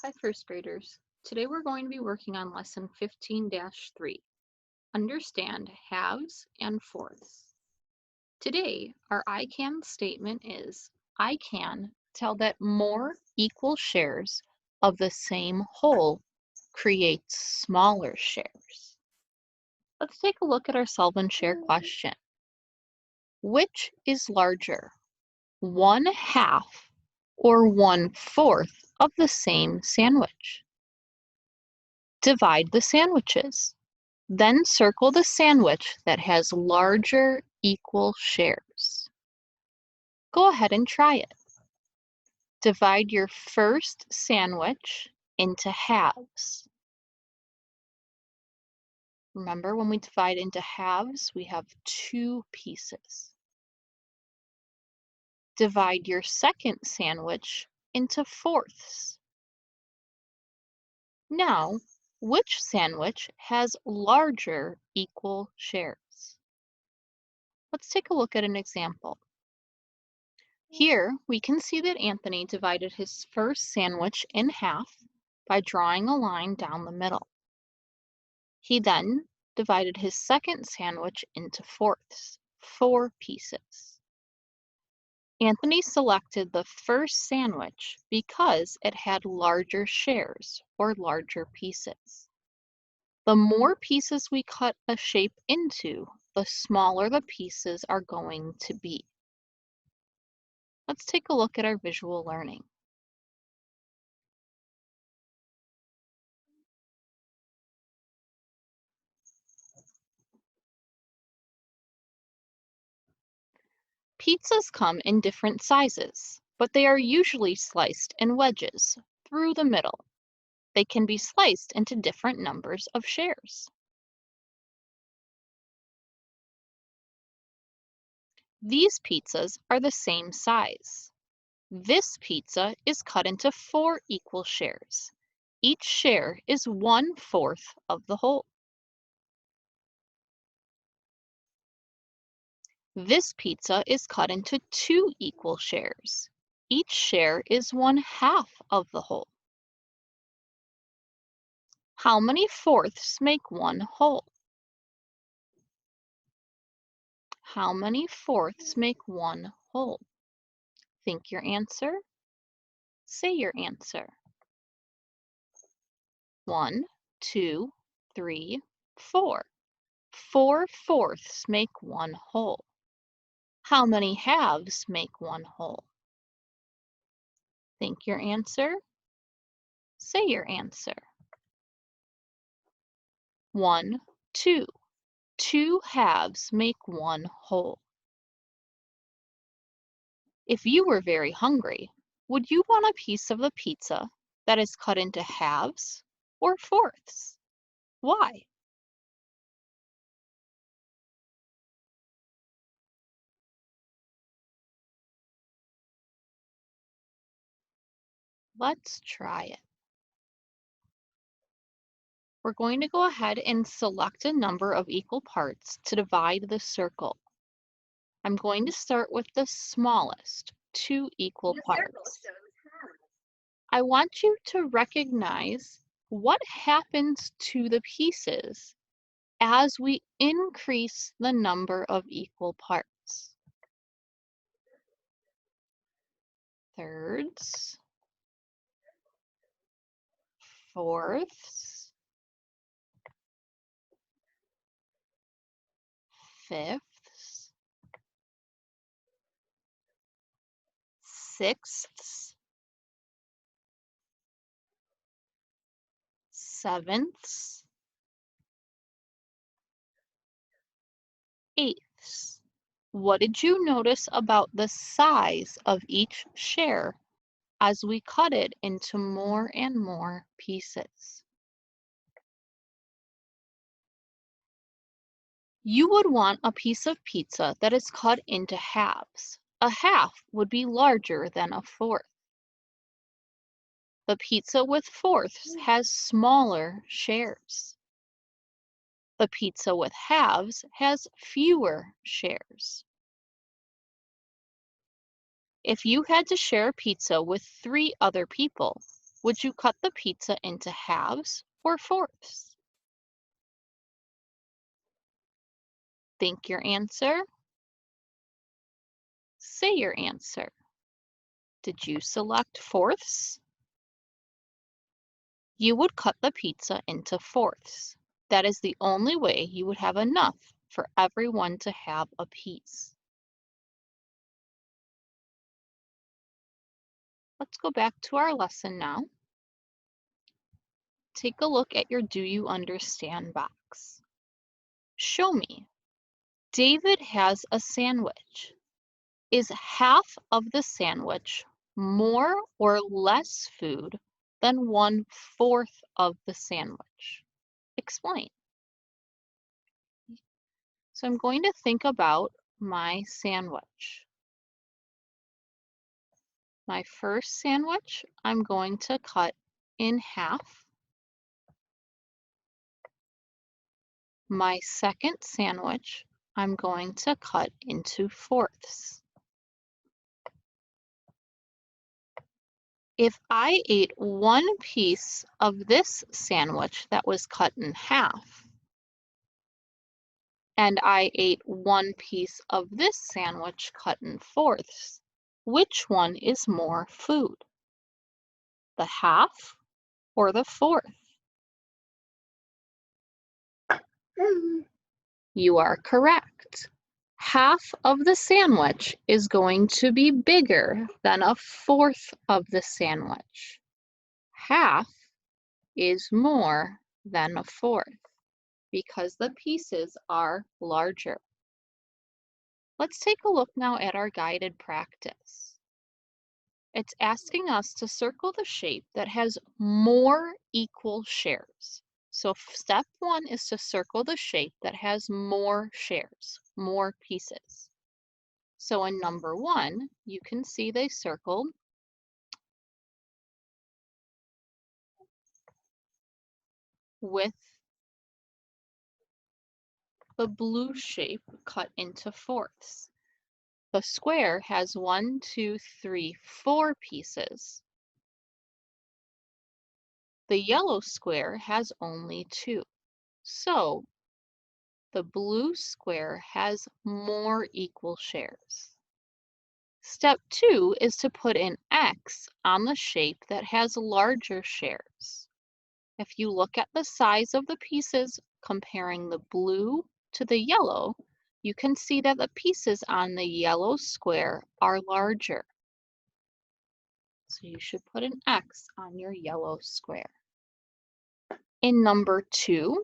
Hi, first graders. Today we're going to be working on lesson 15-3. Understand halves and fourths. Today, our I can statement is, I can tell that more equal shares of the same whole creates smaller shares. Let's take a look at our solve and share question. Which is larger, 1/2 or 1/4 of the same sandwich? Divide the sandwiches. Then circle the sandwich that has larger equal shares. Go ahead and try it. Divide your first sandwich into halves. Remember, when we divide into halves, we have 2 pieces. Divide your second sandwich into fourths. Now, which sandwich has larger equal shares? Let's take a look at an example. Here, we can see that Anthony divided his first sandwich in half by drawing a line down the middle. He then divided his second sandwich into fourths, 4 pieces. Anthony selected the first sandwich because it had larger shares or larger pieces. The more pieces we cut a shape into, the smaller the pieces are going to be. Let's take a look at our visual learning. Pizzas come in different sizes, but they are usually sliced in wedges through the middle. They can be sliced into different numbers of shares. These pizzas are the same size. This pizza is cut into 4 equal shares. Each share is 1/4 of the whole. This pizza is cut into 2 equal shares. Each share is 1/2 of the whole. How many fourths make one whole? How many fourths make one whole? Think your answer. Say your answer. 1, 2, 3, 4. 4 fourths make one whole. How many halves make one whole? Think your answer. Say your answer. 1, 2. 2 halves make one whole. If you were very hungry, would you want a piece of the pizza that is cut into halves or fourths? Why? Let's try it. We're going to go ahead and select a number of equal parts to divide the circle. I'm going to start with the smallest, 2 equal parts. I want you to recognize what happens to the pieces as we increase the number of equal parts. Thirds, fourths, fifths, sixths, sevenths, eighths. What did you notice about the size of each share as we cut it into more and more pieces? You would want a piece of pizza that is cut into halves. A half would be larger than a fourth. The pizza with fourths has smaller shares. The pizza with halves has fewer shares. If you had to share a pizza with 3 other people, Would you cut the pizza into halves or fourths? Think your answer. Say your answer. Did you select fourths? You would cut the pizza into fourths. That is the only way you would have enough for everyone to have a piece. Let's go back to our lesson now. Take a look at your Do You Understand box. Show me. David has a sandwich. Is half of the sandwich more or less food than 1/4 of the sandwich? Explain. So I'm going to think about my sandwich. My first sandwich, I'm going to cut in half. My second sandwich, I'm going to cut into fourths. If I ate one piece of this sandwich that was cut in half, and I ate one piece of this sandwich cut in fourths, which one is more food? The half or the fourth? You are correct. Half of the sandwich is going to be bigger than a fourth of the sandwich. Half is more than a fourth because the pieces are larger. Let's take a look now at our guided practice. It's asking us to circle the shape that has more equal shares. So step 1 is to circle the shape that has more shares, more pieces. So in number 1, you can see they circled with the blue shape cut into fourths. The square has 1, 2, 3, 4 pieces. The yellow square has only 2. So the blue square has more equal shares. Step 2 is to put an X on the shape that has larger shares. If you look at the size of the pieces comparing the blue to the yellow, you can see that the pieces on the yellow square are larger. So you should put an X on your yellow square. In number 2,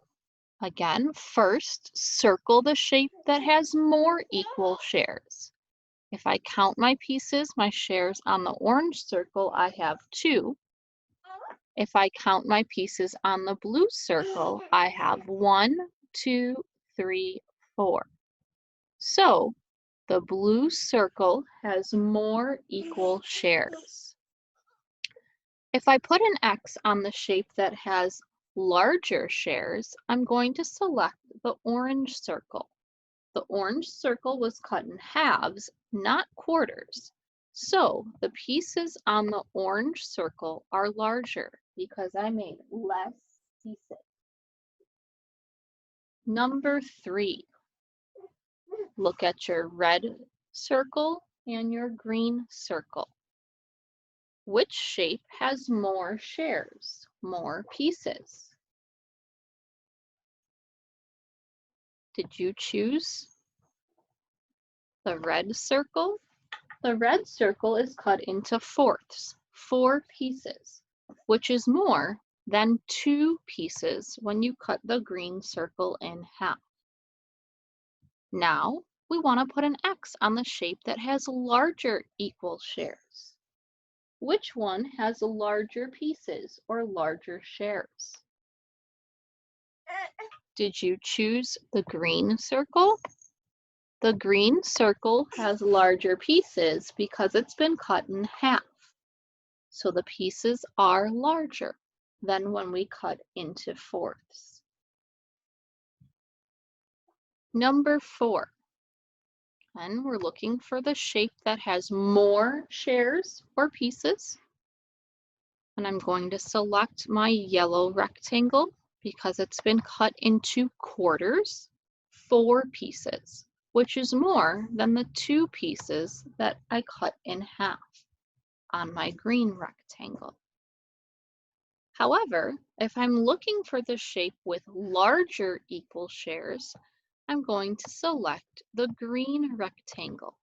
again, first circle the shape that has more equal shares. If I count my pieces, my shares on the orange circle, I have 2. If I count my pieces on the blue circle, I have 1, 2, 3, 4. So the blue circle has more equal shares. If I put an X on the shape that has larger shares, I'm going to select the orange circle. The orange circle was cut in halves, not quarters. So the pieces on the orange circle are larger because I made less pieces. Number 3, look at your red circle and your green circle. Which shape has more shares, more pieces? Did you choose the red circle? The red circle is cut into fourths, 4 pieces, which is more than 2 pieces when you cut the green circle in half. Now, we want to put an X on the shape that has larger equal shares. Which one has larger pieces or larger shares? Did you choose the green circle? The green circle has larger pieces because it's been cut in half. So the pieces are larger than when we cut into fourths. Number 4, and we're looking for the shape that has more shares or pieces. And I'm going to select my yellow rectangle because it's been cut into quarters, 4 pieces, which is more than the 2 pieces that I cut in half on my green rectangle. However, if I'm looking for the shape with larger equal shares, I'm going to select the green rectangle.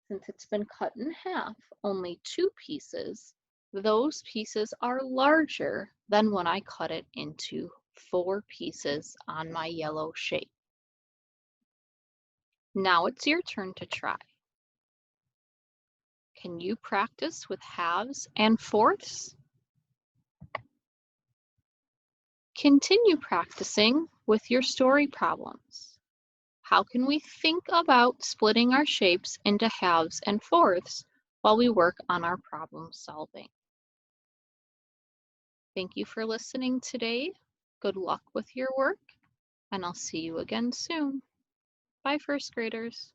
Since it's been cut in half, only 2 pieces, those pieces are larger than when I cut it into 4 pieces on my yellow shape. Now it's your turn to try. Can you practice with halves and fourths? Continue practicing with your story problems. How can we think about splitting our shapes into halves and fourths while we work on our problem solving? Thank you for listening today. Good luck with your work, and I'll see you again soon. Bye, first graders.